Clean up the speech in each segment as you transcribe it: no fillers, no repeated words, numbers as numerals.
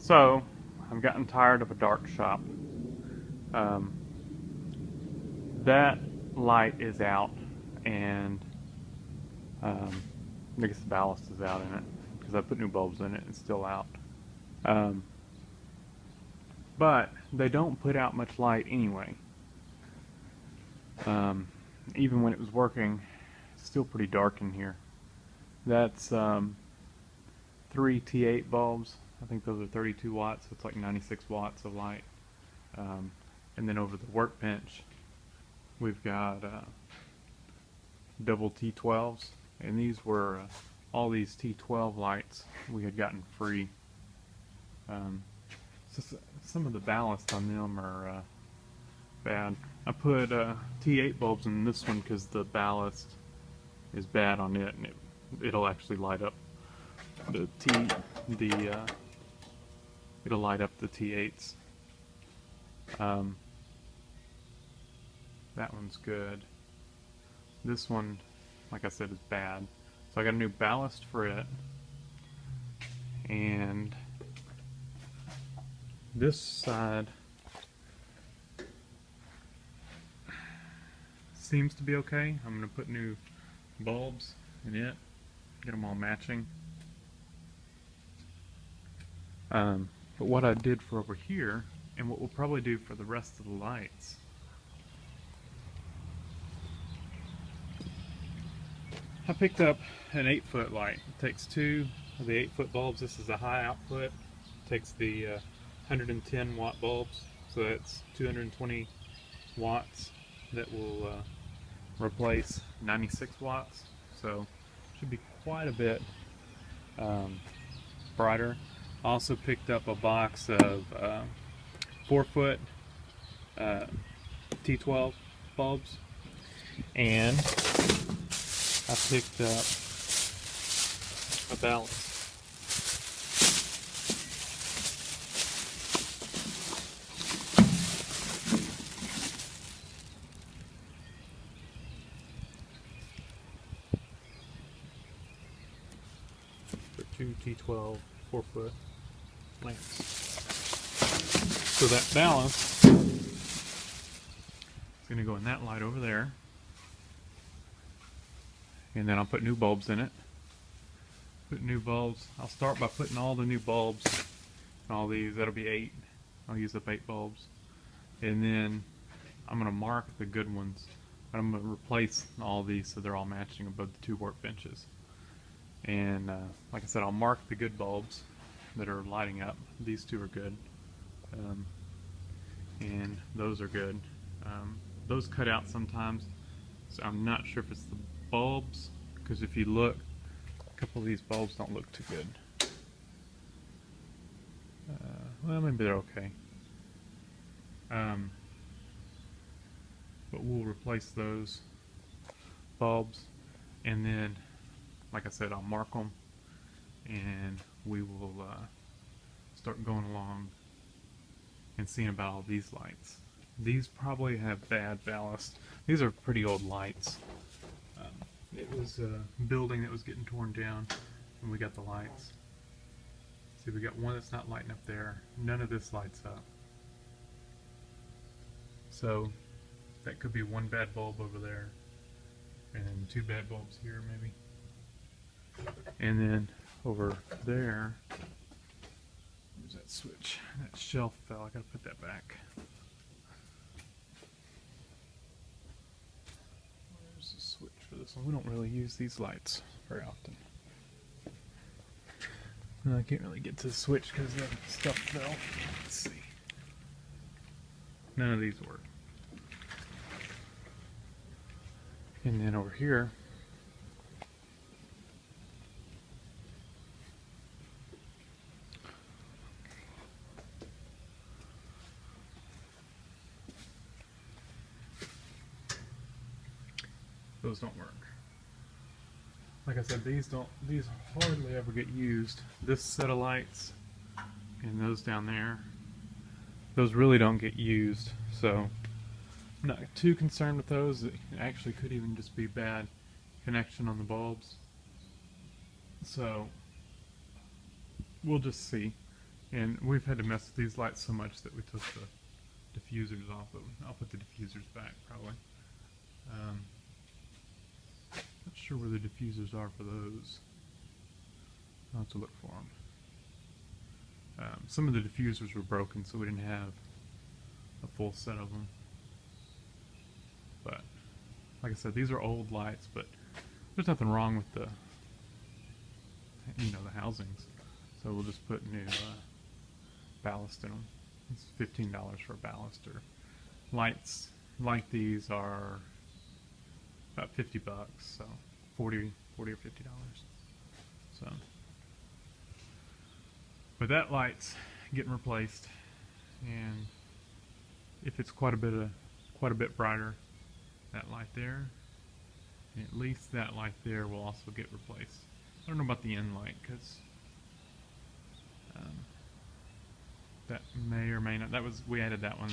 So, I've gotten tired of a dark shop. Um, that light is out, and I guess the ballast is out in it because I put new bulbs in it. It's still out. Um, but they don't put out much light anyway. Um, Even when it was working, it's still pretty dark in here. That's three T8 bulbs. I think those are 32 watts, so it's like 96 watts of light. Um, and then over the workbench, we've got double T12s, and these were all these T12 lights we had gotten free. Um, so some of the ballast on them are bad. I put T8 bulbs in this one because the ballast is bad on it, and it'll actually light up the it'll light up the T8s. That one's good. This one, like I said, is bad. So I got a new ballast for it, and this side seems to be okay. I'm going to put new bulbs in it, get them all matching. But what I did for over here, and what we'll probably do for the rest of the lights, I picked up an 8-foot light. It takes two of the 8-foot bulbs. This is a high output. It takes the 110 watt bulbs, so that's 220 watts that will replace 96 watts. So should be quite a bit brighter. I also picked up a box of 4-foot T12 bulbs, and I picked up a ballast. For two T12 4-foot lamps. So that ballast is going to go in that light over there. And then I'll put new bulbs in it. Put new bulbs. I'll start by putting all the new bulbs in all these. That'll be 8. I'll use up 8 bulbs. And then I'm going to mark the good ones. I'm going to replace all these so they're all matching above the 2 workbenches. And like I said, I'll mark the good bulbs that are lighting up. These 2 are good. And those are good. Those cut out sometimes, so I'm not sure if it's the bulbs, because if you look, a couple of these bulbs don't look too good. Well, maybe they're okay. But we'll replace those bulbs, and then, like I said, I'll mark them, and we will start going along and seeing about all these lights. These probably have bad ballast. These are pretty old lights. It was a building that was getting torn down, and we got the lights. See, we got one that's not lighting up there. None of this lights up. So that could be one bad bulb over there, and then 2 bad bulbs here maybe. And then over there, where's that switch? That shelf fell. I gotta put that back. Where's the switch for this one? We don't really use these lights very often. I can't really get to the switch because the stuff fell. Let's see. None of these work. And then over here, those don't work. Like I said, these hardly ever get used. This set of lights and those down there, those really don't get used. So I'm not too concerned with those. It actually could even just be bad connection on the bulbs. So we'll just see. And we've had to mess with these lights so much that we took the diffusers off of them. I'll put the diffusers back probably. Not sure where the diffusers are for those. I'll have to look for them. Some of the diffusers were broken, so we didn't have a full set of them. But like I said, these are old lights, but there's nothing wrong with the the housings. So we'll just put new ballast in them. It's $15 for a ballast. Or lights like these are about 50 bucks, so 40 or $50. So, but that light's getting replaced, and if it's quite a bit brighter, that light there, and at least that light there will also get replaced. I don't know about the end light, because that may or may not. We added that one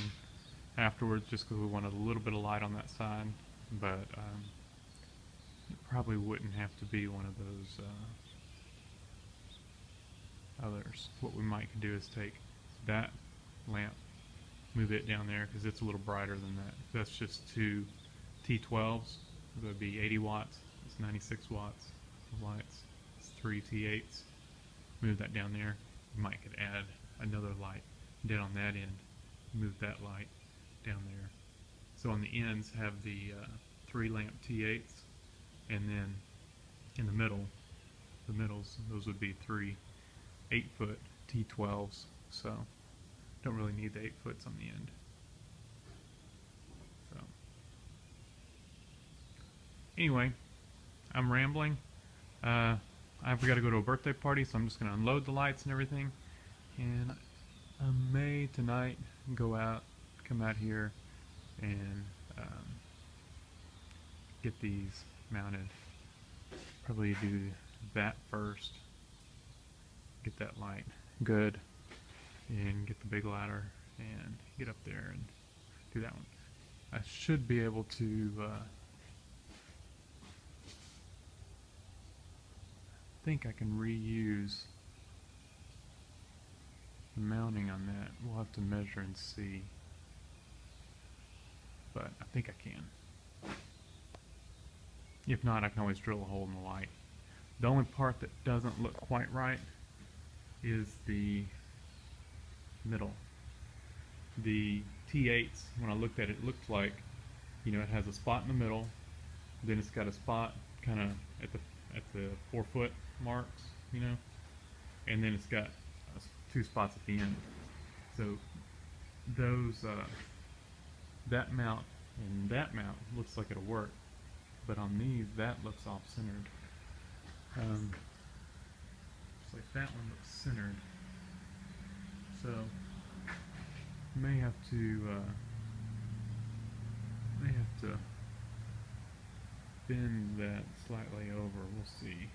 afterwards just because we wanted a little bit of light on that side, but it probably wouldn't have to be one of those others. What we might do is take that lamp, move it down there because it's a little brighter than that. That's just two T12s. That would be 80 watts. It's 96 watts of lights. It's 3 T8s. Move that down there. You might could add another light dead on that end. Move that light down there. So on the ends have the 3 lamp T8s, and then in the middles, those would be 3 8-foot T12s. So don't really need the 8-foots on the end. So anyway, I'm rambling. I've got to go to a birthday party, so I'm just going to unload the lights and everything. And I may tonight come out here and get these mounted. Probably do that first. Get that light good, and get the big ladder and get up there and do that one. I should be able to think I can reuse the mounting on that. We'll have to measure and see, but I think I can. If not, I can always drill a hole in the light. The only part that doesn't look quite right is the middle. The T8s, when I looked at it, it looked like, it has a spot in the middle, then it's got a spot kind of at the 4-foot marks, and then it's got 2 spots at the end. So those that mount and that mount looks like it'll work, but on these that looks off-centered. Looks like that one looks centered. So may have to bend that slightly over. We'll see.